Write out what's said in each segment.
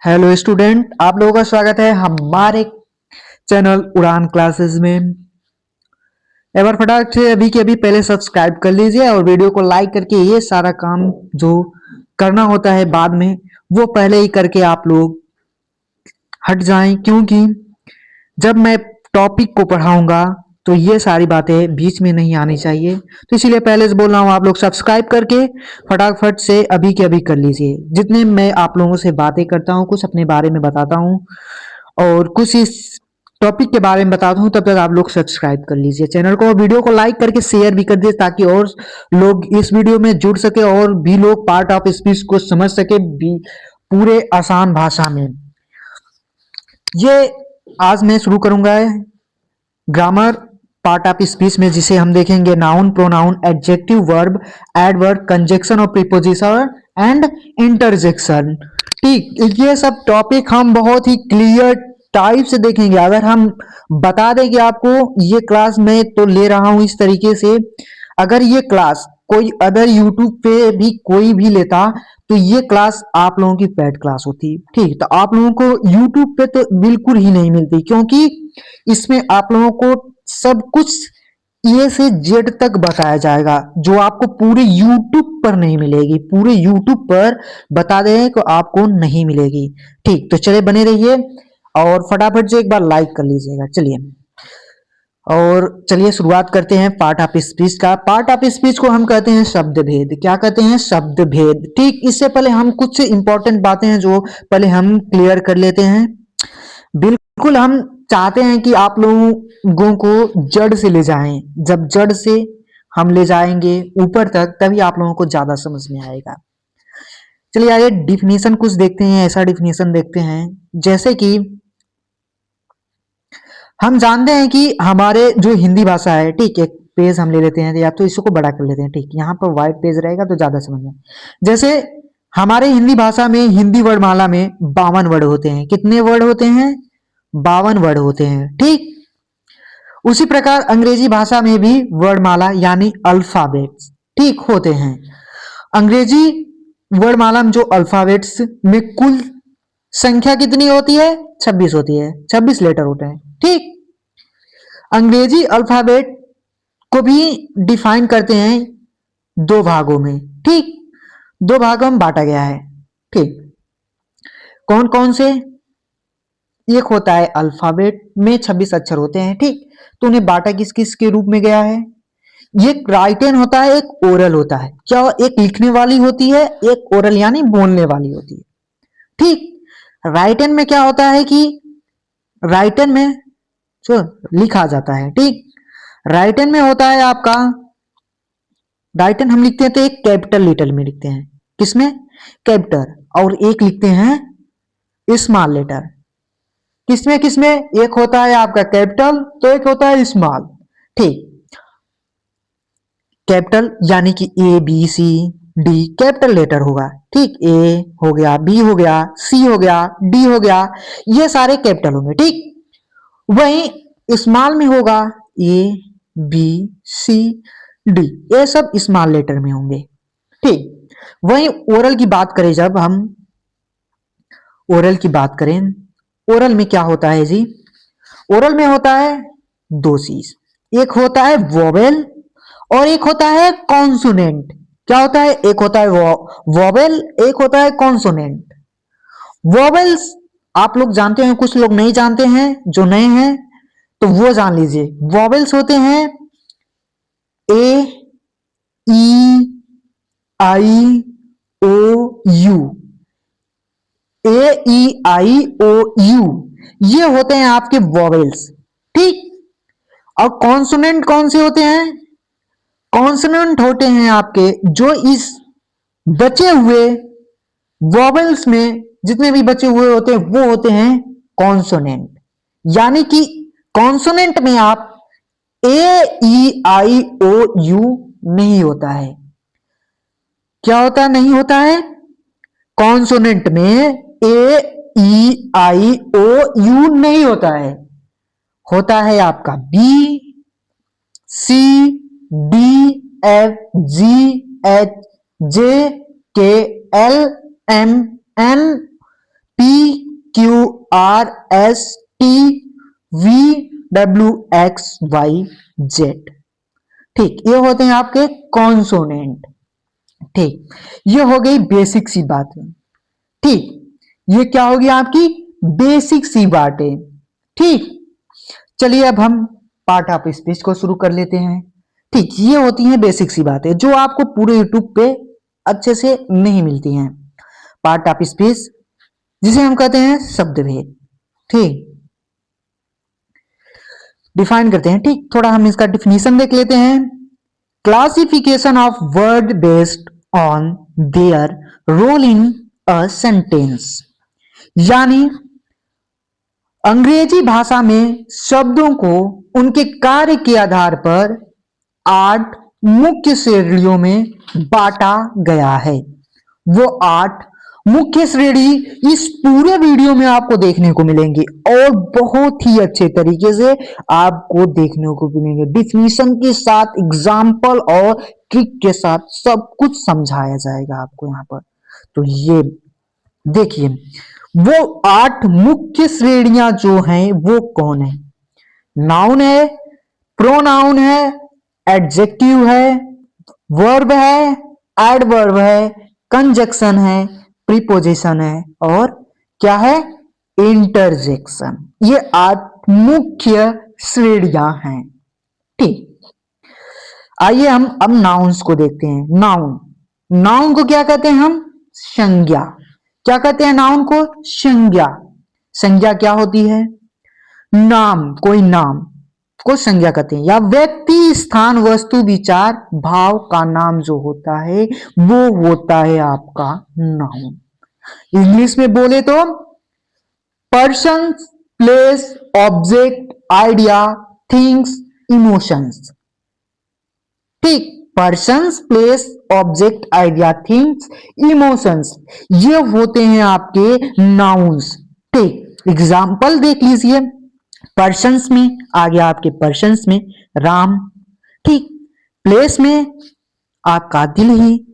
Hello student, आप लोगों का स्वागत है हमारे चैनल उड़ान क्लासेस में। एक बार फटाक से अभी के अभी पहले सब्सक्राइब कर लीजिए और वीडियो को लाइक करके ये सारा काम जो करना होता है बाद में वो पहले ही करके आप लोग हट जाएं, क्योंकि जब मैं टॉपिक को पढ़ाऊंगा तो ये सारी बातें बीच में नहीं आनी चाहिए। तो इसीलिए पहले से बोल रहा हूँ, आप लोग सब्सक्राइब करके फटाफट से अभी के अभी कर लीजिए। जितने मैं आप लोगों से बातें करता हूँ, कुछ अपने बारे में बताता हूँ और कुछ इस टॉपिक के बारे में बताता हूँ, तब तक आप लोग सब्सक्राइब कर लीजिए चैनल को, वीडियो को लाइक करके शेयर भी कर दीजिए ताकि और लोग इस वीडियो में जुड़ सके और भी लोग पार्ट ऑफ स्पीच को समझ सके भी पूरे आसान भाषा में। ये आज मैं शुरू करूंगा ग्रामर पार्ट ऑफ स्पीच में, जिसे हम देखेंगे noun, pronoun, adjective, verb, adverb, conjunction और प्रीपोजिशन एंड इंटरजेक्शन। ठीक, ये सब टॉपिक हम बहुत ही क्लियर टाइप से देखेंगे। अगर हम बता दें कि आपको ये क्लास मैं तो ले रहा हूं इस तरीके से, अगर ये क्लास कोई अदर यूट्यूब पे भी कोई भी लेता तो ये क्लास आप लोगों की पेड क्लास होती। ठीक, तो आप लोगों को यूट्यूब पे तो बिल्कुल ही नहीं मिलती, क्योंकि इसमें आप लोगों को सब कुछ ए से जेड तक बताया जाएगा, जो आपको पूरे यूट्यूब पर नहीं मिलेगी। पूरे यूट्यूब पर बता दें तो आपको नहीं मिलेगी। ठीक, तो चले बने रहिए और फटाफट से एक बार लाइक कर लीजिएगा। चलिए और चलिए शुरुआत करते हैं पार्ट ऑफ स्पीच का। पार्ट ऑफ स्पीच को हम कहते हैं शब्द भेद। क्या कहते हैं? शब्द भेद। ठीक, इससे पहले हम कुछ इंपॉर्टेंट बातें हैं जो पहले हम क्लियर कर लेते हैं। बिल्कुल हम चाहते हैं कि आप लोगों को जड़ से ले जाएं। जब जड़ से हम ले जाएंगे ऊपर तक तभी आप लोगों को ज्यादा समझ में आएगा। चलिए आइए डिफिनीशन कुछ देखते हैं। ऐसा डिफिनीशन देखते हैं जैसे कि हम जानते हैं कि हमारे जो हिंदी भाषा है, ठीक, एक पेज हम ले लेते हैं या तो इसको बड़ा कर लेते हैं। ठीक, यहाँ पर व्हाइट पेज रहेगा तो ज्यादा समझ में। जैसे हमारे हिंदी भाषा में, हिंदी वर्णमाला में 52 वर्ड होते हैं। कितने वर्ड होते हैं? 52 वर्ड होते हैं। ठीक, उसी प्रकार अंग्रेजी भाषा में भी वर्णमाला यानी अल्फाबेट्स, ठीक, होते हैं। अंग्रेजी वर्णमाला में जो अल्फाबेट्स में कुल संख्या कितनी होती है? 26 होती है। 26 लेटर होते हैं। ठीक, अंग्रेजी अल्फाबेट को भी डिफाइन करते हैं दो भागों में। ठीक, दो भागों में बांटा गया है। ठीक, कौन कौन से? एक होता है अल्फाबेट में 26 अक्षर होते हैं। ठीक, तो उन्हें बांटा किस किस के रूप में गया है? एक राइटन होता है, एक ओरल होता है। क्या? एक लिखने वाली होती है, एक ओरल यानी बोलने वाली होती है। ठीक, राइटन में क्या होता है कि राइटन में जो लिखा जाता है, ठीक, राइटन में होता है आपका, राइटन हम लिखते हैं तो एक कैपिटल लेटर में लिखते हैं। किसमें? कैपिटल। और एक लिखते हैं स्मॉल लेटर। किसमें किसमें? एक होता है आपका कैपिटल तो एक होता है स्मॉल। ठीक, कैपिटल यानी कि A B C D capital letter होगा। ठीक, ए हो गया, बी हो गया, सी हो गया, डी हो गया, ये सारे कैपिटल होंगे। ठीक, वहीं स्मॉल में होगा ए बी सी डी, ये सब स्मॉल लेटर में होंगे। ठीक, वहीं ओरल की बात करें, जब हम ओरल की बात करें, ओरल में क्या होता है जी? ओरल में होता है दो चीज, एक होता है वोवेल और एक होता है कॉन्सोनेंट। क्या होता है? एक होता है वोवेल, एक होता है कॉन्सोनेंट। वोवेल्स आप लोग जानते हैं, कुछ लोग नहीं जानते हैं, जो नए हैं तो वो जान लीजिए। वोवेल्स होते हैं ए ई आई ओ you, A E I O you, ये होते हैं आपके वोवेल्स। ठीक, और कॉन्सोनेंट कौन से होते हैं? कॉन्सोनेंट होते हैं आपके जो इस बचे हुए वोवेल्स में जितने भी बचे हुए होते हैं वो होते हैं कॉन्सोनेंट। यानी कि कॉन्सोनेंट में आप ए ई आई ओ यू नहीं होता है। क्या होता है? नहीं होता है। कॉन्सोनेंट में ए ई आई ओ यू नहीं होता है। होता है आपका B C D F G H J K L M N PQRSTVWXYZ। ठीक, ये होते हैं आपके कॉन्सोनेंट। ठीक, ये हो गई बेसिक सी बातें। ठीक, ये क्या होगी आपकी बेसिक सी बातें। ठीक, चलिए अब हम पार्ट ऑफ स्पीच को शुरू कर लेते हैं। ठीक, ये होती हैं बेसिक सी बातें जो आपको पूरे यूट्यूब पे अच्छे से नहीं मिलती हैं। पार्ट ऑफ स्पीच जिसे हम कहते हैं शब्द भेद। ठीक, डिफाइन करते हैं। ठीक, थोड़ा हम इसका डिफिनीशन देख लेते हैं। Classification of word based on their role in a sentence, यानी अंग्रेजी भाषा में शब्दों को उनके कार्य के आधार पर 8 मुख्य श्रेणियों में बांटा गया है। वो 8 मुख्य श्रेणी इस पूरे वीडियो में आपको देखने को मिलेंगे और बहुत ही अच्छे तरीके से आपको देखने को मिलेंगे। डिफिनीशन के साथ, एग्जाम्पल और ट्रिक के साथ सब कुछ समझाया जाएगा आपको यहाँ पर। तो ये देखिए, वो 8 मुख्य श्रेणियां जो हैं वो कौन है? नाउन है, प्रोनाउन है, एडजेक्टिव है, वर्ब है, एडवर्ब है, कंजक्शन है, प्रीपोजिशन है और क्या है? इंटरजेक्शन। ये 8 मुख्य श्रेणियां हैं। ठीक, आइए हम अब नाउन्स को देखते हैं। नाउन को क्या कहते हैं हम? संज्ञा। क्या कहते हैं नाउन को? संज्ञा। संज्ञा क्या होती है? नाम, कोई नाम को संज्ञा कहते हैं, या व्यक्ति, स्थान, वस्तु, विचार, भाव का नाम जो होता है वो होता है आपका नाउन। इंग्लिश में बोले तो person, place, object, idea, things, emotions. ठीक, person, place, object, idea, things, emotions, ये होते हैं आपके नाउन्स। ठीक, एग्जाम्पल देख लीजिए। पर्सन्स में आ गया आपके, पर्सन्स में राम। ठीक, प्लेस में आपका दिल्ली,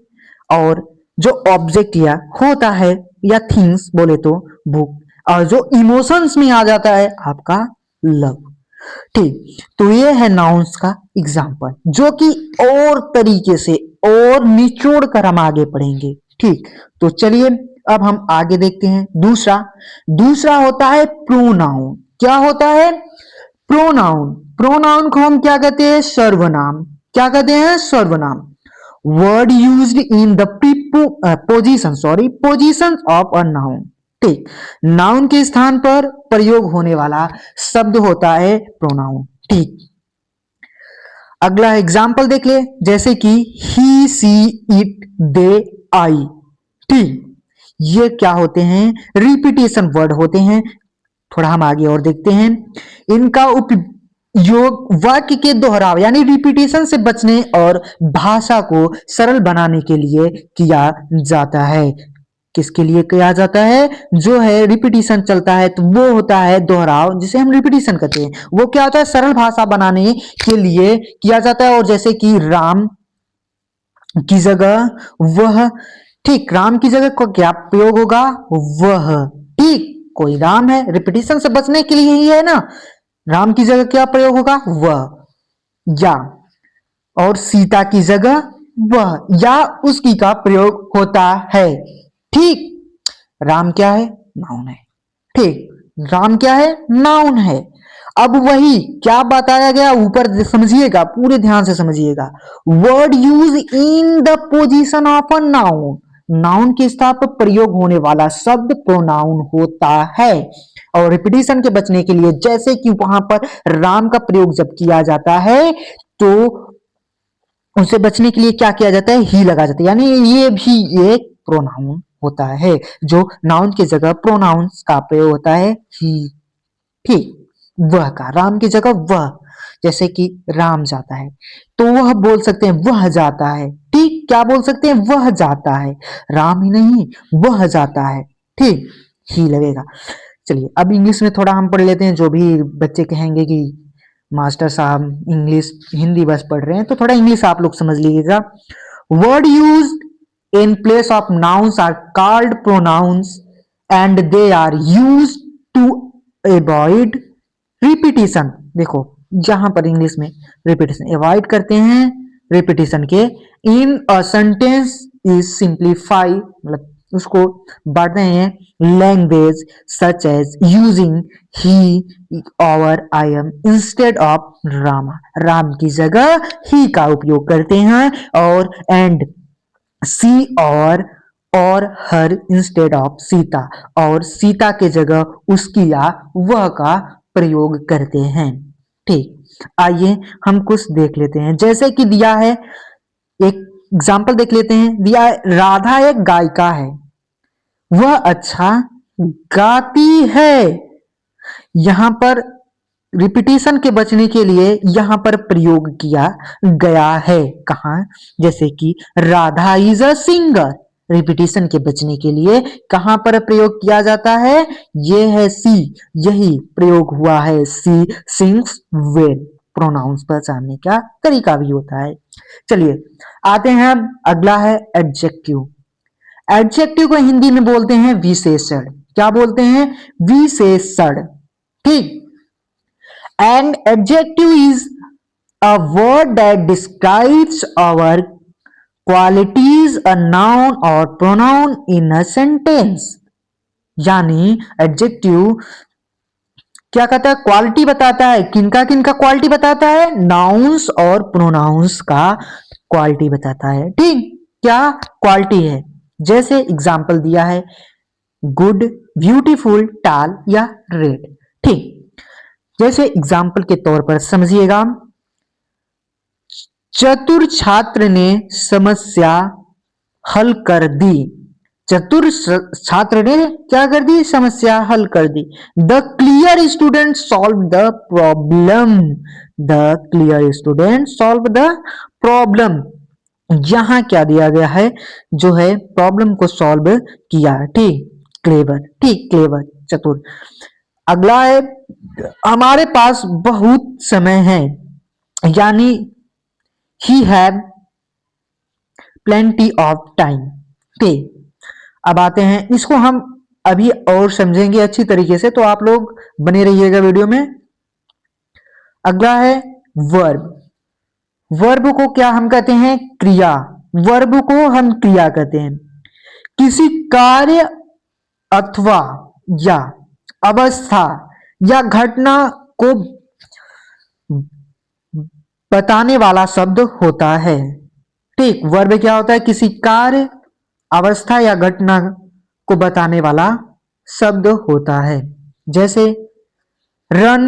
और जो ऑब्जेक्ट या होता है या थिंग्स बोले तो बुक, और जो इमोशंस में आ जाता है आपका लव। ठीक, तो ये है नाउन्स का एग्जाम्पल, जो कि और तरीके से और निचोड़ कर हम आगे पढ़ेंगे। ठीक, तो चलिए अब हम आगे देखते हैं। दूसरा होता है प्रोनाउन। क्या होता है? प्रोनाउन। प्रोनाउन को हम क्या कहते हैं? सर्वनाम। क्या कहते हैं? सर्वनाम। Word used in the position of a noun. ठीक, नाउन के स्थान पर प्रयोग होने वाला शब्द होता है प्रोनाउन। ठीक, अगला एग्जाम्पल देख ले, जैसे कि ही, सी, इट, दे, आई। ठीक, ये क्या होते हैं? रिपीटेशन वर्ड होते हैं। थोड़ा हम आगे और देखते हैं। इनका उपयोग वाक्य के दोहराव यानी रिपीटेशन से बचने और भाषा को सरल बनाने के लिए किया जाता है। किसके लिए किया जाता है? जो है रिपीटेशन चलता है तो वो होता है दोहराव, जिसे हम रिपीटेशन कहते हैं। वो क्या होता है? सरल भाषा बनाने के लिए किया जाता है। और जैसे कि राम की जगह वह। ठीक, राम की जगह को क्या प्रयोग होगा? वह। ठीक, कोई राम है, रिपीटेशन से बचने के लिए ही है ना। राम की जगह क्या प्रयोग होगा? वह। या, और सीता की जगह वह या उसकी का प्रयोग होता है। ठीक, राम क्या है? नाउन है। ठीक, राम क्या है? नाउन है। अब वही क्या बताया गया ऊपर, समझिएगा, पूरे ध्यान से समझिएगा। Word use in the position of a noun. Noun के स्थान पर प्रयोग होने वाला शब्द प्रोनाउन होता है। और रिपीटेशन के बचने के लिए, जैसे कि वहां पर राम का प्रयोग जब किया जाता है तो उनसे बचने के लिए क्या किया जाता है? ही लगा जाता है, यानी ये भी एक प्रोनाउन होता है। जो नाउन की जगह प्रोनाउंस का प्रयोग होता है ही। ठीक, वह का, राम की जगह वह। जैसे कि राम जाता है तो वह बोल सकते हैं वह जाता है। ठीक, क्या बोल सकते हैं? वह जाता है। राम ही नहीं, वह जाता है। ठीक, ही लगेगा। चलिए अब इंग्लिश में थोड़ा हम पढ़ लेते हैं। जो भी बच्चे कहेंगे कि मास्टर साहब इंग्लिश हिंदी बस पढ़ रहे हैं, तो थोड़ा इंग्लिश आप लोग समझ लीजिएगा। Word use in place of nouns are called pronouns and they are use to avoid repetition. देखो जहां पर इंग्लिश में रिपीटिशन अवॉइड करते हैं रिपीटिशन के, इन अ सेंटेंस इज सिंप्लीफाई, मतलब उसको बढ़ते हैं लैंग्वेज सच एज यूजिंग ही और I am instead of Rama, Ram की जगह ही का उपयोग करते हैं, और एंड सी और हर इंस्टेड ऑफ सीता, और सीता के जगह उसकी या वह का प्रयोग करते हैं। ठीक, आइए हम कुछ देख लेते हैं। जैसे कि दिया है एक एग्जाम्पल देख लेते हैं। दिया है राधा एक गायिका है, वह अच्छा गाती है। यहां पर रिपीटिशन के बचने के लिए यहां पर प्रयोग किया गया है। कहा, जैसे कि Radha is a singer, repetition के बचने के लिए कहां पर प्रयोग किया जाता है, ये है सी, यही प्रयोग हुआ है। सी सिंग्स वेल, प्रोनाउंस पहचानने का तरीका भी होता है। चलिए आते हैं, अब अगला है एडजेक्टिव। एडजेक्टिव को हिंदी में बोलते हैं विशेषण। क्या बोलते हैं, विशेषण। ठीक, an adjective is a word that describes our qualities, a noun or pronoun in a sentence। यानी एडजेक्टिव क्या कहता है, क्वालिटी बताता है। किनका किनका क्वालिटी बताता है, नाउन्स और प्रोनाउंस का क्वालिटी बताता है। ठीक, क्या क्वालिटी है, जैसे एग्जाम्पल दिया है गुड, ब्यूटीफुल, टाल या रेड। ठीक, जैसे एग्जाम्पल के तौर पर समझिएगा, चतुर छात्र ने समस्या हल कर दी। चतुर छात्र ने क्या कर दी, समस्या हल कर दी। The clear student solve the problem, the clear student solve the problem. यहां क्या दिया गया है, जो है प्रॉब्लम को सॉल्व किया। ठीक, क्लेवर, ठीक, क्लेवर, चतुर। अगला है, हमारे पास बहुत समय है, यानी he have plenty of time. ठीक, अब आते हैं, इसको हम अभी और समझेंगे अच्छी तरीके से, तो आप लोग बने रहिएगा वीडियो में। अगला है वर्ब। वर्ब को क्या हम कहते हैं, क्रिया। वर्ब को हम क्रिया कहते हैं। किसी कार्य अथवा या अवस्था या घटना को बताने वाला शब्द होता है। ठीक, वर्ब क्या होता है, किसी कार्य अवस्था या घटना को बताने वाला शब्द होता है। जैसे रन,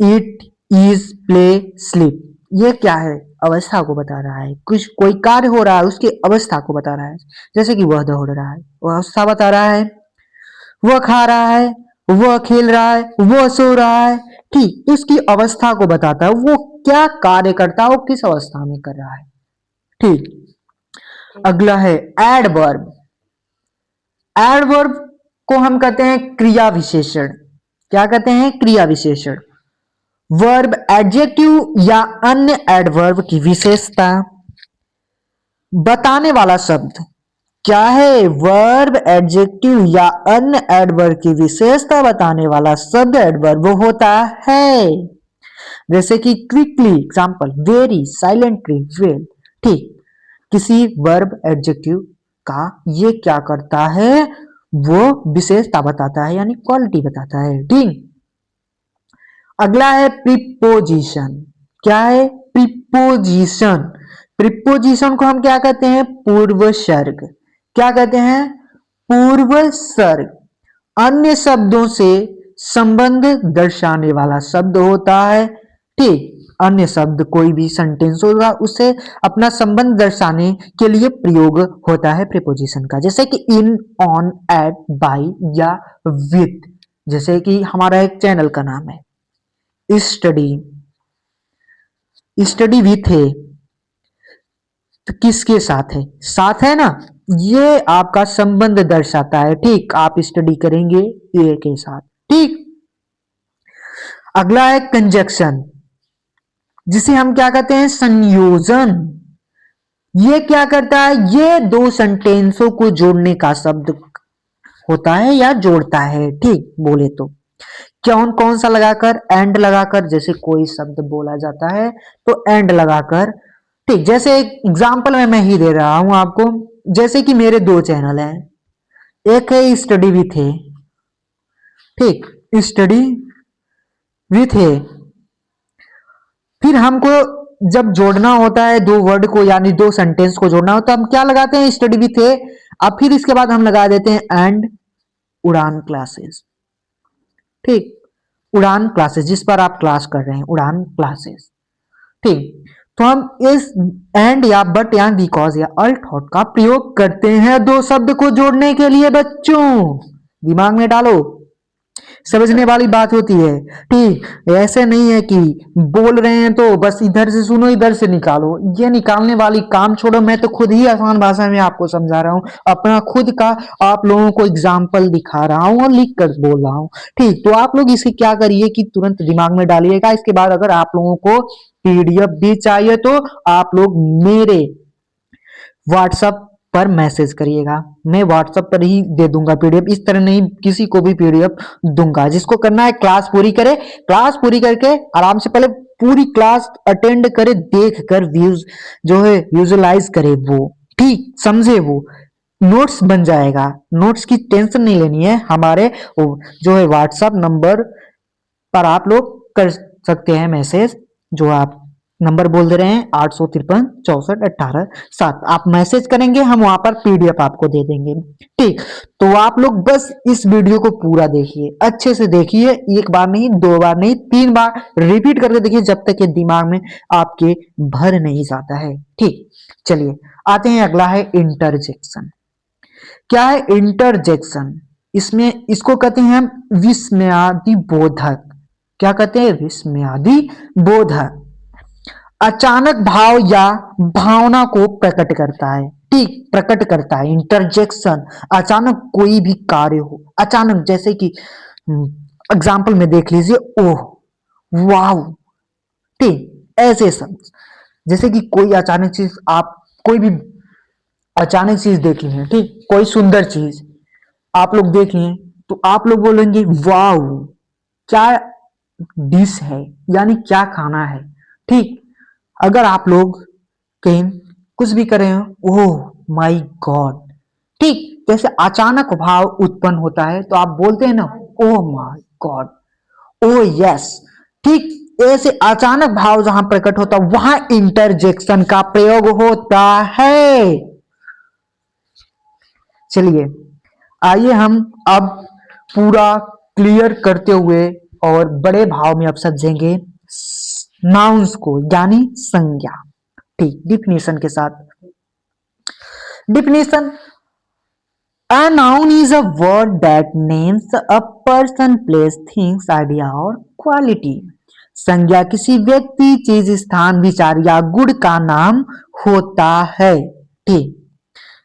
ईट, ईज, प्ले, स्लीप, ये क्या है, अवस्था को बता रहा है। कुछ कोई कार्य हो रहा है, उसकी अवस्था को बता रहा है। जैसे कि वह दौड़ रहा है, वह अवस्था बता रहा है। वह खा रहा है, वह खेल रहा है, वह सो रहा है। ठीक, उसकी अवस्था को बताता है, वो क्या कार्य करता है, वो किस अवस्था में कर रहा है। ठीक, अगला है एडवर्ब। एडवर्ब को हम कहते हैं क्रिया विशेषण। क्या कहते हैं, क्रिया विशेषण। वर्ब, एडजेक्टिव या अन्य एडवर्ब की विशेषता बताने वाला शब्द क्या है, वर्ब, एडजेक्टिव या अन्य एडवर्ब की विशेषता बताने वाला शब्द एडवर्ब होता है। जैसे कि quickly, example very, silently, well. ठीक, किसी वर्ब एडजेक्टिव का ये क्या करता है, वो विशेषता बताता है, यानी क्वालिटी बताता है। ठीक, अगला है प्रीपोजिशन। क्या है, प्रीपोजिशन। प्रीपोजिशन को हम क्या कहते हैं, पूर्व सर्ग। क्या कहते हैं, पूर्व सर्ग। अन्य शब्दों से संबंध दर्शाने वाला शब्द होता है। ठीक, अन्य शब्द कोई भी सेंटेंस होगा, उससे अपना संबंध दर्शाने के लिए प्रयोग होता है प्रीपोजिशन का। जैसे कि इन, ऑन, एट, बाय या विथ। जैसे कि हमारा एक चैनल का नाम है स्टडी, स्टडी विथ है, तो किसके साथ है, साथ है ना, ये आपका संबंध दर्शाता है। ठीक, आप स्टडी करेंगे ए के साथ। ठीक, अगला है कंजक्शन, जिसे हम क्या कहते हैं, संयोजन। ये क्या करता है, ये दो सेंटेंसों को जोड़ने का शब्द होता है या जोड़ता है, ठीक बोले तो कौन कौन सा लगाकर, एंड लगाकर, जैसे कोई शब्द बोला जाता है तो एंड लगाकर, ठीक। जैसे एक एग्जांपल में मैं ही दे रहा हूं आपको, जैसे कि मेरे दो चैनल हैं, एक है स्टडी विथ है, ठीक, स्टडी विथ है। फिर हमको जब जोड़ना होता है दो वर्ड को यानी दो सेंटेंस को जोड़ना होता है, हम क्या लगाते हैं, स्टडी विथ है। अब फिर इसके बाद हम लगा देते हैं एंड उड़ान क्लासेस, ठीक, उड़ान क्लासेस जिस पर आप क्लास कर रहे हैं, उड़ान क्लासेस, ठीक। तो हम इस एंड या बट या बिकॉज या अल्ट हॉट का प्रयोग करते हैं दो शब्द को जोड़ने के लिए। बच्चों दिमाग में डालो, समझने वाली बात होती है, ठीक। ऐसे नहीं है कि बोल रहे हैं तो बस इधर से सुनो इधर से निकालो, ये निकालने वाली काम छोड़ो। मैं तो खुद ही आसान भाषा में आपको समझा रहा हूँ, अपना खुद का आप लोगों को एग्जाम्पल दिखा रहा हूँ और लिख कर बोल रहा हूँ, ठीक। तो आप लोग इसे क्या करिए कि तुरंत दिमाग में डालिएगा। इसके बाद अगर आप लोगों को पीडीएफ भी चाहिए तो आप लोग मेरे व्हाट्सएप पर मैसेज करिएगा, मैं व्हाट्सएप पर ही दे दूंगा पीडीएफ। इस तरह नहीं किसी को भी पीडीएफ दूंगा। जिसको करना है क्लास पूरी करे, क्लास पूरी करके आराम से पहले पूरी क्लास अटेंड करे, देख कर व्यूज जो है विजुलाइज करे, वो ठीक समझे, वो नोट्स बन जाएगा। नोट्स की टेंशन नहीं लेनी है, हमारे जो है व्हाट्सएप नंबर पर आप लोग कर सकते हैं मैसेज। जो आप नंबर बोल दे रहे हैं 853 64 18 7, आप मैसेज करेंगे हम वहां पर पीडीएफ आपको दे देंगे, ठीक। तो आप लोग बस इस वीडियो को पूरा देखिए, अच्छे से देखिए, एक बार नहीं, दो बार नहीं, तीन बार रिपीट करके देखिए, जब तक ये दिमाग में आपके भर नहीं जाता है, ठीक। चलिए आते हैं, अगला है इंटरजेक्शन। क्या है इंटरजेक्शन? इसमें इसको कहते हैं हम विस्मयादि बोधक। क्या कहते हैं? विस्मयादि बोधक। अचानक भाव या भावना को प्रकट करता है, ठीक, प्रकट करता है। इंटरजेक्शन अचानक कोई भी कार्य हो, अचानक, जैसे कि एग्जाम्पल में देख लीजिए, ओह, वाव, ठीक, ऐसे शब्द। जैसे कि कोई अचानक चीज, आप कोई भी अचानक चीज देख लिए, ठीक, कोई सुंदर चीज आप लोग देख लिए तो आप लोग बोलेंगे वाव, क्या डिश है, यानी क्या खाना है, ठीक। अगर आप लोग कहीं कुछ भी करें, ओह माय गॉड, ठीक, जैसे अचानक भाव उत्पन्न होता है तो आप बोलते हैं ना, oh my God, oh yes, ठीक। ऐसे अचानक भाव जहां प्रकट होता है वहां इंटरजेक्शन का प्रयोग होता है। चलिए आइए हम अब पूरा क्लियर करते हुए और बड़े भाव में अब समझेंगे नाउन्स को, यानी संज्ञा, ठीक, डिफिनेशन के साथ। Definition: A noun is a word that names a person, place, things, idea or quality. संज्ञा किसी व्यक्ति, चीज, स्थान, विचार या गुण का नाम होता है, ठीक,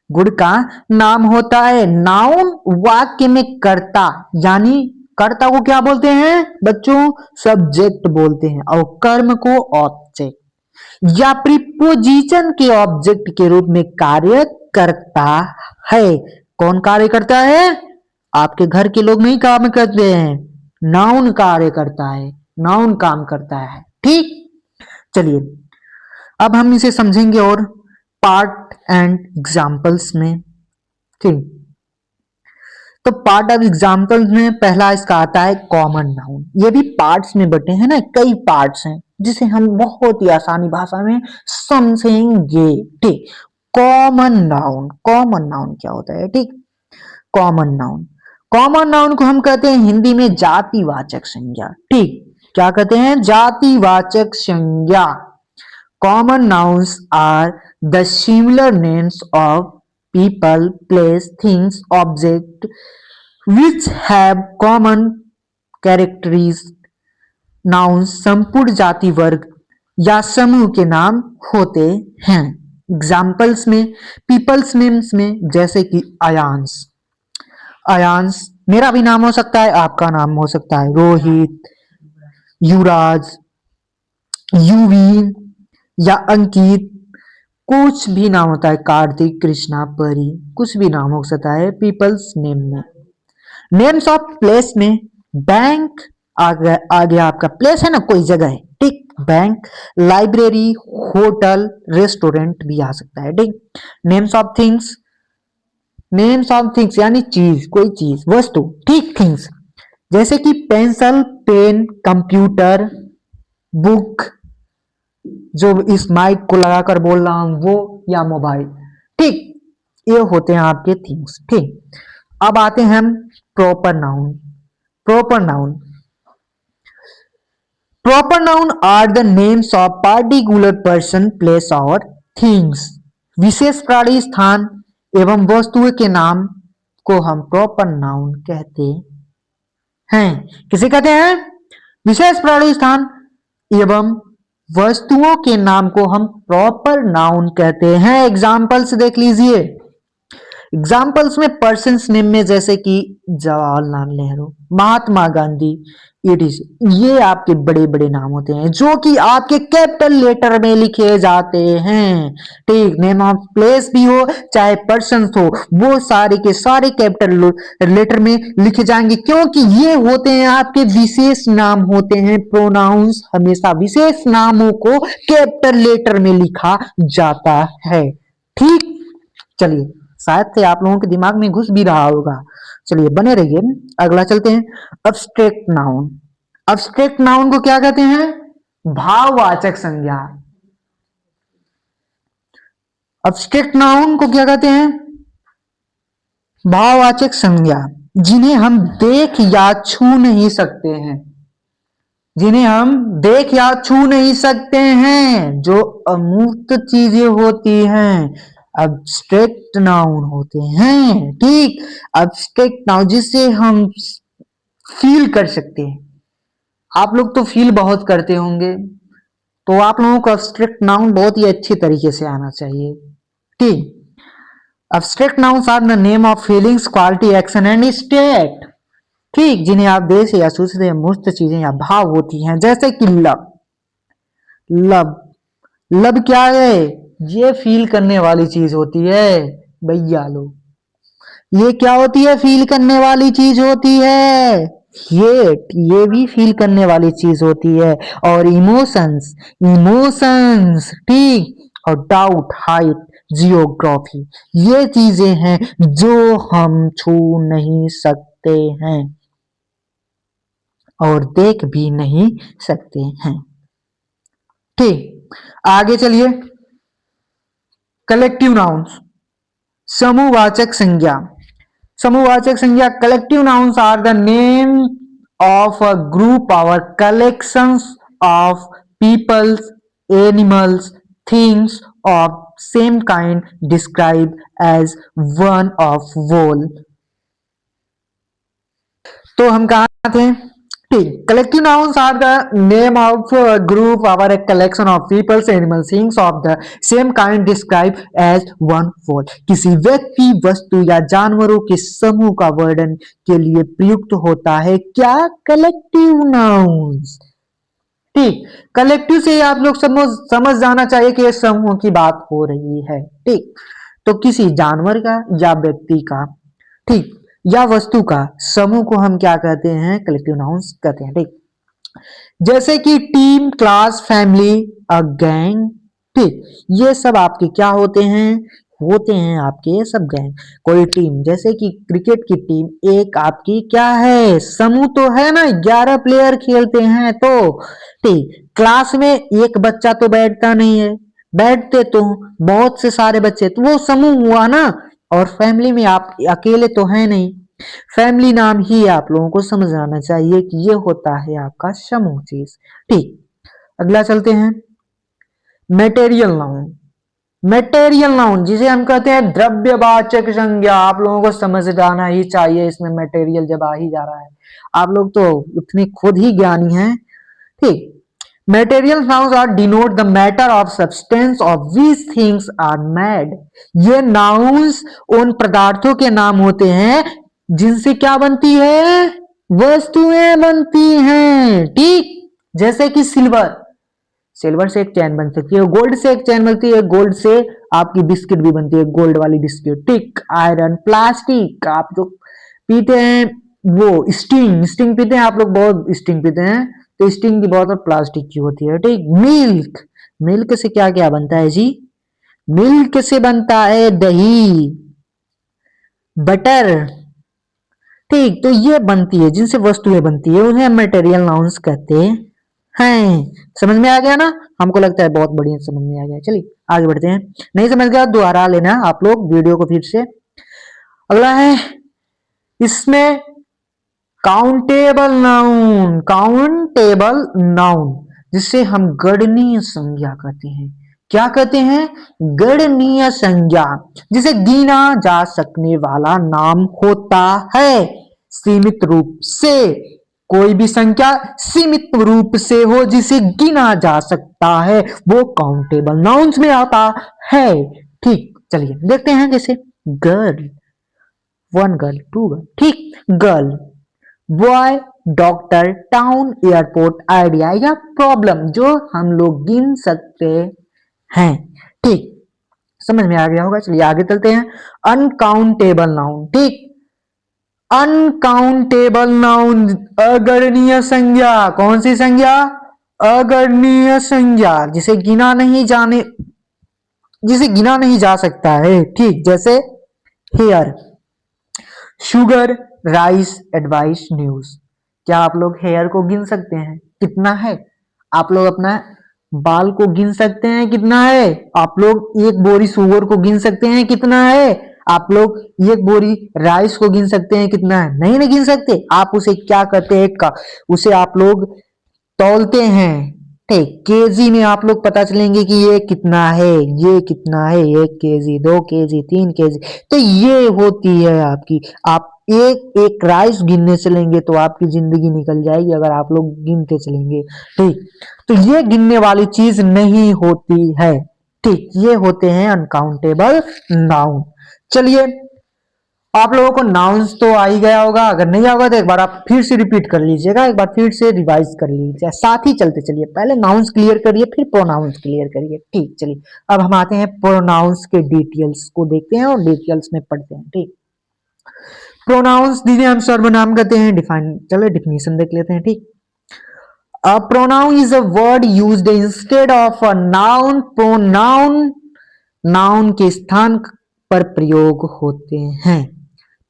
गुण का नाम होता है। नाउन वाक्य में कर्ता, यानी कर्ता को क्या बोलते हैं बच्चों? सब्जेक्ट बोलते हैं, और कर्म को ऑब्जेक्ट या प्रीपोजिशन के ऑब्जेक्ट के रूप में कार्य करता है। कौन कार्य करता है? आपके घर के लोग नहीं काम करते हैं, नाउन कार्य करता है, नाउन काम करता है, ठीक। चलिए अब हम इसे समझेंगे और पार्ट एंड एग्जाम्पल्स में, ठीक। तो पार्ट ऑफ एग्जाम्पल्स में पहला इसका आता है कॉमन नाउन। ये भी पार्ट्स में बटे हैं ना, कई पार्ट्स हैं जिसे हम बहुत ही आसानी भाषा में समझेंगे, ठीक। कॉमन नाउन, कॉमन नाउन क्या होता है, ठीक। कॉमन नाउन, कॉमन नाउन को हम कहते हैं हिंदी में जातिवाचक संज्ञा, ठीक। क्या कहते हैं? जातिवाचक संज्ञा। Common nouns are the similar names of people, place, things, object which have common characteristics. Nouns संपूर्ण जाति वर्ग या समूह के नाम होते हैं। एग्जाम्पल्स में, पीपल्स नेम्स में, जैसे कि अयांश, अयांश मेरा भी नाम हो सकता है, आपका नाम हो सकता है, रोहित, युवराज, युवी या अंकित, कुछ भी नाम होता है, कार्तिक, कृष्णा, परी, कुछ भी नाम हो सकता है पीपल्स नेम में, नेम्स ऑफ प्लेस में बैंक आ गया आपका, प्लेस है ना, कोई जगह है, ठीक। बैंक, लाइब्रेरी, होटल, रेस्टोरेंट भी आ सकता है, ठीक। Names of things, names of things यानी चीज, कोई चीज, वस्तु, ठीक, थिंग्स, जैसे कि पेंसिल, पेन, कंप्यूटर, बुक, जो इस माइक को लगाकर बोल रहा हूं वो, या मोबाइल, ठीक। ये होते हैं आपके थिंग्स, ठीक। अब आते हैं हम proper noun. Proper noun, proper noun are the names of particular person, place और थिंग्स। विशेष प्राणी, स्थान एवं वस्तुओं के नाम को हम प्रॉपर नाउन कहते हैं। किसे कहते हैं? विशेष प्राणी, स्थान एवं वस्तुओं के नाम को हम प्रॉपर नाउन कहते हैं। एग्जाम्पल्स देख लीजिए। एग्जाम्पल्स में पर्सन्स नेम में जैसे कि जवाहरलाल नेहरू, महात्मा गांधी, ये आपके बड़े बड़े नाम होते हैं जो कि आपके कैपिटल लेटर में लिखे जाते हैं, ठीक। नेम ऑफ प्लेस भी हो चाहे पर्सन हो, वो सारे के सारे कैपिटल लेटर में लिखे जाएंगे, क्योंकि ये होते हैं आपके विशेष नाम होते हैं। प्रोनाउंस हमेशा विशेष नामों को कैपिटल लेटर में लिखा जाता है, ठीक। चलिए, शायद से आप लोगों के दिमाग में घुस भी रहा होगा। चलिए बने रहिए, अगला चलते हैं। Abstract noun. अब्स्ट्रैक्ट नाउन को क्या कहते हैं? भाववाचक संज्ञा। अब्स्ट्रैक्ट नाउन को क्या कहते हैं? भाववाचक संज्ञा, जिन्हें हम देख या छू नहीं सकते हैं, जिन्हें हम देख या छू नहीं सकते हैं, जो अमूर्त चीजें होती हैं, अब्स्ट्रैक्ट नाउन होते हैं, ठीक। अब्स्ट्रैक्ट नाउन जिसे हम फील कर सकते हैं। आप लोग तो फील बहुत करते होंगे, तो आप लोगों को अब्स्ट्रैक्ट नाउन बहुत ही अच्छी तरीके से आना चाहिए, ठीक। Abstract nouns are the name of feelings, quality, action and state, ठीक, जिन्हें आप देख या छू सकते हैं, मूर्त चीजें या भाव होती हैं, जैसे कि लव। लव, लव क्या है? ये फील करने वाली चीज होती है भैया लोग, ये क्या होती है? फील करने वाली चीज होती है। ये भी फील करने वाली चीज होती है। और इमोशंस, इमोशंस, ठीक। और डाउट, हाइट, जियोग्राफी, ये चीजें हैं जो हम छू नहीं सकते हैं और देख भी नहीं सकते हैं, ठीक। आगे चलिए। कलेक्टिव नाउन्स, समूहवाचक संज्ञा। समूहवाचक संज्ञा, collective nouns are the name of a group और collections of peoples, animals, things of same kind describe as one of whole. तो हम कहा थे, ठीक। Collective nouns are the name of group और a collection of peoples, animals, things of the same kind described as one whole। किसी व्यक्ति, वस्तु या जानवरों के समूह का वर्णन के लिए प्रयुक्त होता है क्या? कलेक्टिव नाउन्स, ठीक। कलेक्टिव से आप लोग समझ जाना चाहिए कि इस समूह की बात हो रही है, ठीक। तो किसी जानवर का या व्यक्ति का, ठीक, या वस्तु का समूह को हम क्या कहते हैं? कलेक्टिव नाउन्स कहते हैं, ठीक। जैसे कि team, class, family, a gang, ठीक। ये सब आपके क्या होते हैं? होते हैं आपके सब गैंग। कोई टीम, जैसे कि क्रिकेट की टीम, एक आपकी क्या है? समूह तो है ना, 11 प्लेयर खेलते हैं, तो ठीक। क्लास में एक बच्चा तो बैठता नहीं है, बैठते तो बहुत से सारे बच्चे, तो वो समूह हुआ ना। और फैमिली में आप अकेले तो है नहीं, फैमिली नाम ही आप लोगों को समझ आना चाहिए कि ये होता है आपका समूह चीज, ठीक। अगला चलते हैं। Material noun. मेटेरियल नाउन जिसे हम कहते हैं द्रव्यवाचक संज्ञा, आप लोगों को समझ आना ही चाहिए, इसमें मेटेरियल जब आ ही जा रहा है, आप लोग तो उतने खुद ही ज्ञानी हैं, ठीक। Material nouns are denote the matter of substance of which things are made। ये nouns उन पदार्थों के नाम होते हैं जिनसे क्या बनती है? वस्तुएं बनती हैं, ठीक। जैसे कि सिल्वर, सिल्वर से एक चैन बन सकती है, गोल्ड से एक चैन बनती है, गोल्ड से आपकी बिस्किट भी बनती है, गोल्ड वाली बिस्किट, ठीक। आयरन, प्लास्टिक, आप जो पीते हैं वो स्टिंग स्टिंग पीते हैं आप लोग, बहुत स्टिंग पीते हैं, तो स्टिंग की बोतल प्लास्टिक की होती है, ठीक। मिल्क, मिल्क से क्या क्या बनता है जी? मिल्क से बनता है दही, बटर, ठीक। तो ये बनती है, जिनसे वस्तुएं बनती है उन्हें मटेरियल नाउन्स कहते हैं। समझ में आ गया ना? हमको लगता है बहुत बढ़िया समझ में आ गया। चलिए आगे बढ़ते हैं। नहीं समझ गया दोबारा लेना आप लोग वीडियो को फिर से। अगला है इसमें काउंटेबल नाउन, काउंटेबल नाउन जिसे हम गणनीय संज्ञा कहते हैं। क्या कहते हैं? गणनीय संज्ञा, जिसे गिना जा सकने वाला नाम होता है। सीमित रूप से, कोई भी संख्या सीमित रूप से हो जिसे गिना जा सकता है, वो काउंटेबल नाउन्स में आता है, ठीक। चलिए देखते हैं, जैसे girl, one girl, two girl, ठीक। Girl, boy, doctor, town, airport, idea या प्रॉब्लम, जो हम लोग गिन सकते हैं, ठीक। समझ में आ गया होगा। चलिए आगे चलते हैं। अनकाउंटेबल नाउन, ठीक। अनकाउंटेबल नाउन, अगणनीय संज्ञा। कौन सी संज्ञा? अगणनीय संज्ञा, जिसे गिना नहीं जा सकता है, ठीक। जैसे hair, sugar, rice, advice, news. क्या आप लोग हेयर को गिन सकते हैं कितना है? आप लोग अपना बाल को गिन सकते हैं कितना है? आप लोग एक बोरी शुगर को गिन सकते हैं कितना है? आप लोग एक बोरी राइस को गिन सकते हैं कितना है? नहीं, नहीं गिन सकते। आप उसे क्या कहते हैं? का उसे आप लोग तौलते हैं, ठीक। केजी में आप लोग पता चलेंगे कि ये कितना है, ये कितना है, 1 केजी, 2 केजी, 3 केजी। तो ये होती है आपकी, आप एक एक राइस गिनने चलेंगे तो आपकी जिंदगी निकल जाएगी अगर आप लोग गिनते चलेंगे, ठीक। तो ये गिनने वाली चीज नहीं होती है, ठीक। ये होते हैं अनकाउंटेबल नाउन। चलिए, आप लोगों को नाउन्स तो आ ही गया होगा, अगर नहीं होगा तो एक बार आप फिर से रिपीट कर लीजिएगा, एक बार फिर से रिवाइज कर लीजिए, साथ ही चलते चलिए। पहले नाउन्स क्लियर करिए, फिर प्रोनाउंस क्लियर करिए, ठीक। चलिए अब हम आते हैं प्रोनाउंस के डिटेल्स को देखते हैं और डिटेल्स में पढ़ते हैं, ठीक। प्रोनाउंस जिन्हें हम सर्वनाम कहते हैं, डिफाइन, चलो डिफिनेशन देख लेते हैं, ठीक। A pronoun is a word used instead of a noun. Pronoun noun के स्थान पर प्रयोग होते हैं।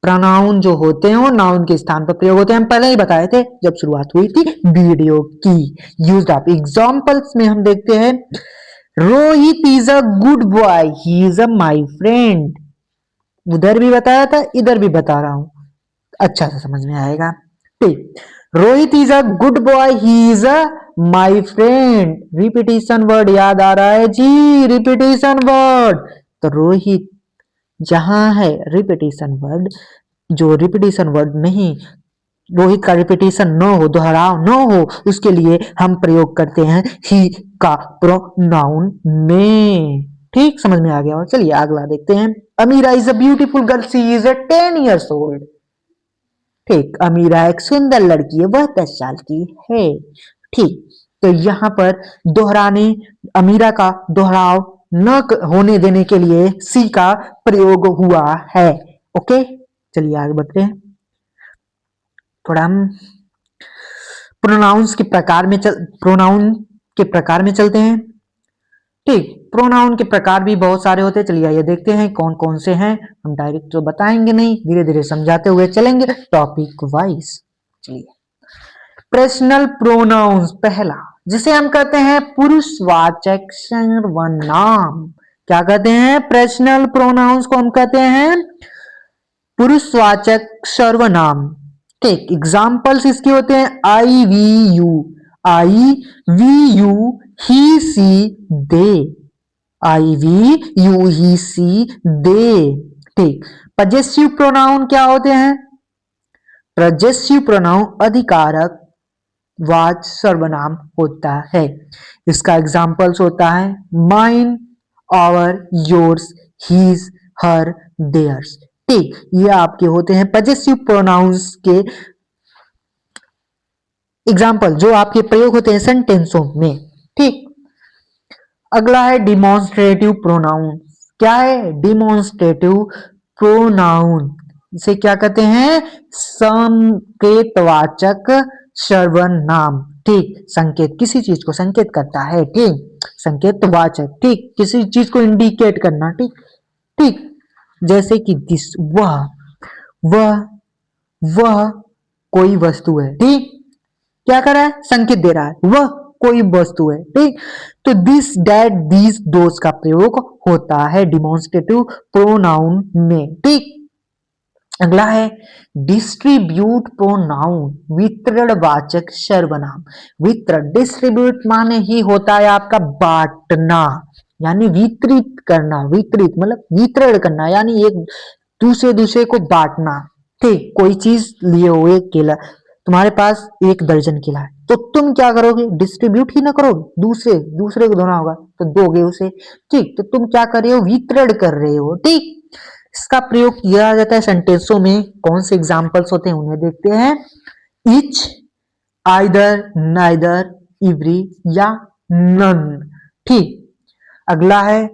प्रोनाउन जो होते हैं वो नाउन के स्थान पर प्रयोग होते हैं। हम पहले ही बताए थे जब शुरुआत हुई थी वीडियो की। यूज्ड ऑफ एग्जांपल्स में हम देखते हैं, Rohit is a good boy, he is a my friend. उधर भी बताया था, इधर भी बता रहा हूं, अच्छा से समझ में आएगा, ठीक। Rohit is a good boy, he is a my friend. Repetition word याद आ रहा है जी, रिपीटिशन वर्ड। तो रोहित जहां है रिपीटिशन वर्ड, जो रिपीटिशन वर्ड नहीं, रोहित का रिपीटिशन न हो, दोहराव न हो, उसके लिए हम प्रयोग करते हैं ही का प्रोनाउन में, ठीक। समझ में आ गया। और चलिए अगला देखते हैं। Amira is a beautiful girl, she is a 10 years old, ठीक। अमीरा एक सुंदर लड़की है, वह 10 साल की है, ठीक। तो यहां पर दोहराने, अमीरा का दोहराव न होने देने के लिए सी का प्रयोग हुआ है, ओके। चलिए आगे बढ़ते हैं। थोड़ा हम प्रोनाउन के प्रकार में चलते हैं, ठीक। प्रोनाउन के प्रकार भी बहुत सारे होते हैं। चलिए ये देखते हैं कौन कौन से हैं। हम डायरेक्ट तो बताएंगे नहीं, धीरे धीरे समझाते हुए चलेंगे टॉपिक वाइज। चलिए, पर्सनल प्रोनाउंस, पहला जिसे हम कहते हैं पुरुषवाचक सर्वनाम। क्या कहते हैं? पर्सनल प्रोनाउंस को हम कहते हैं पुरुषवाचक सर्वनाम, ठीक। एग्जाम्पल्स इसके होते हैं I we you, I we you, he she they, I we you, he she they, ठीक। पजेसिव प्रोनाउन क्या होते हैं? पजेसिव प्रोनाउन अधिकारक वाच सर्वनाम होता है। इसका एग्जाम्पल्स होता है mine, our, yours, his, her, theirs, ठीक। ये आपके होते हैं पजेसिव प्रोनाउंस के एग्जाम्पल, जो आपके प्रयोग होते हैं सेंटेंसों में, ठीक। अगला है डिमॉन्स्ट्रेटिव प्रोनाउन। क्या है डिमॉन्स्ट्रेटिव प्रोनाउन? इसे क्या कहते हैं? संकेतवाचक सर्वनाम। ठीक, संकेत किसी चीज को संकेत करता है। ठीक, संकेतवाचक। ठीक, किसी चीज को इंडिकेट करना। ठीक, ठीक, जैसे कि दिस, वह कोई वस्तु है। ठीक, क्या कर रहा है? संकेत दे रहा है, वह कोई वस्तु है। ठीक, तो दिस, दैट, दीज, दोस का प्रयोग होता है डिमॉन्स्ट्रेटिव प्रोनाउन में। ठीक, अगला है डिस्ट्रीब्यूट प्रोनाउन, वितरणवाचक सर्वनाम। वितरण, डिस्ट्रीब्यूट माने ही होता है आपका बांटना, यानी वितरित करना। वितरित मतलब वितरण करना, यानी एक दूसरे को बांटना। ठीक, कोई चीज लिए हो, एक केला, तुम्हारे पास 1 दर्जन केला है, तो तुम क्या करोगे? डिस्ट्रीब्यूट ही ना करोगे, दूसरे को देना होगा तो दोगे उसे। ठीक, तो तुम क्या कर रहे हो? वितरण कर रहे हो। ठीक, इसका प्रयोग किया जाता है सेंटेंसों में। कौन से एग्जाम्पल्स होते हैं उन्हें देखते हैं। इच, आइदर, नाइदर, इवरी या नन। ठीक, अगला है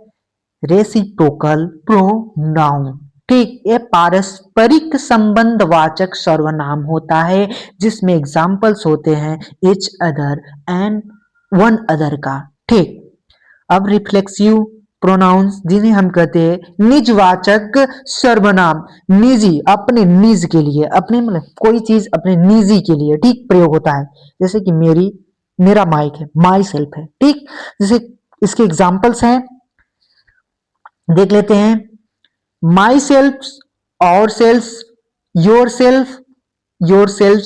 रेसिप्रोकल प्रोनाउन। ठीक, ये पारस्परिक संबंधवाचक सर्वनाम होता है जिसमें एग्जाम्पल्स होते हैं each other and one other का। ठीक, अब रिफ्लेक्सिव प्रोनाउंस, जिन्हें हम कहते हैं निजवाचक सर्वनाम। निजी, अपने निज के लिए, अपने मतलब कोई चीज अपने निजी के लिए। ठीक, प्रयोग होता है। जैसे कि मेरा माइक है, माई सेल्फ है। ठीक, जैसे इसके एग्जाम्पल्स हैं, देख लेते हैं। माई सेल्फ, और self, yourself, yourself,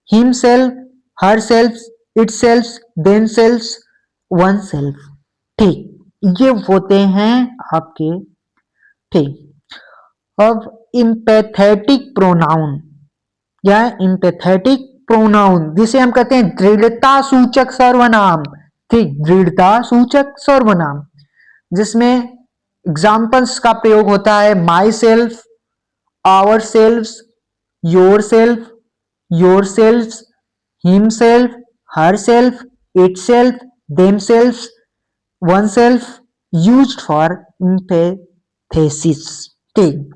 himself, herself, itself, themself, one self. ठीक, ये होते हैं आपके। ठीक, अब इम्पैथेटिक प्रोनाउन, क्या है? इम्पैथेटिक प्रोनाउन, जिसे हम कहते हैं दृढ़ता सूचक सर्वनाम। ठीक, दृढ़ता सूचक सर्वनाम, जिसमें एग्जाम्पल्स का प्रयोग होता है myself, ourself, yourself, yourself, himself, herself, itself, themself, oneself, used for emphasis. ठीक,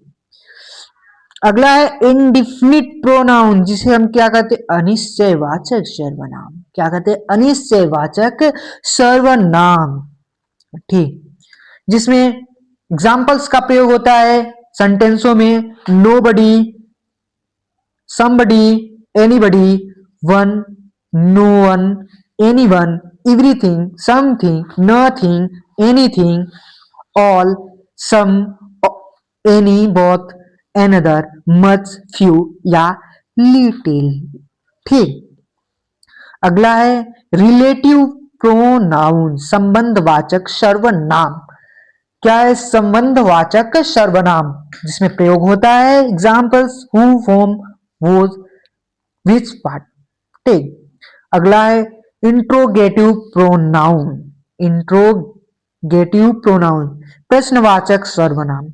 अगला है इंडिफिनिट प्रोनाउन, जिसे हम क्या कहते हैं? अनिश्चयवाचक सर्वनाम। क्या कहते हैं? अनिश्चयवाचक सर्वनाम। ठीक, जिसमें एग्जाम्पल्स का प्रयोग होता है सेंटेंसों में nobody, somebody, anybody, one, no one, anyone, everything, something, nothing, anything, all, some, any, both, another, much, few या लिटिल। ठीक, अगला है रिलेटिव प्रोनाउन, संबंधवाचक सर्वनाम। क्या है? संबंधवाचक सर्वनाम, जिसमें प्रयोग होता है examples who, whom, whose, which, what. ठीक, अगला है इंट्रोगेटिव प्रोनाउन। इंट्रोगेटिव प्रोनाउन, प्रश्नवाचक सर्वनाम।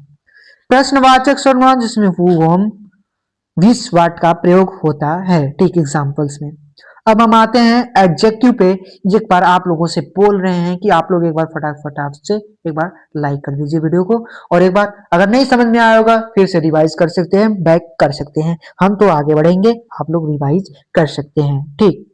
प्रश्नवाचक सर्वनाम जिसमें हु, होम, विच, व्हाट का प्रयोग होता है। ठीक, एग्जाम्पल्स में। अब हम आते हैं एडजेक्टिव पे। एक बार आप लोगों से बोल रहे हैं कि आप लोग एक बार फटाफट से एक बार लाइक कर दीजिए वीडियो को, और एक बार अगर नहीं समझ में आया होगा फिर से रिवाइज कर सकते हैं, बैक कर सकते हैं। हम तो आगे बढ़ेंगे, आप लोग रिवाइज कर सकते हैं। ठीक,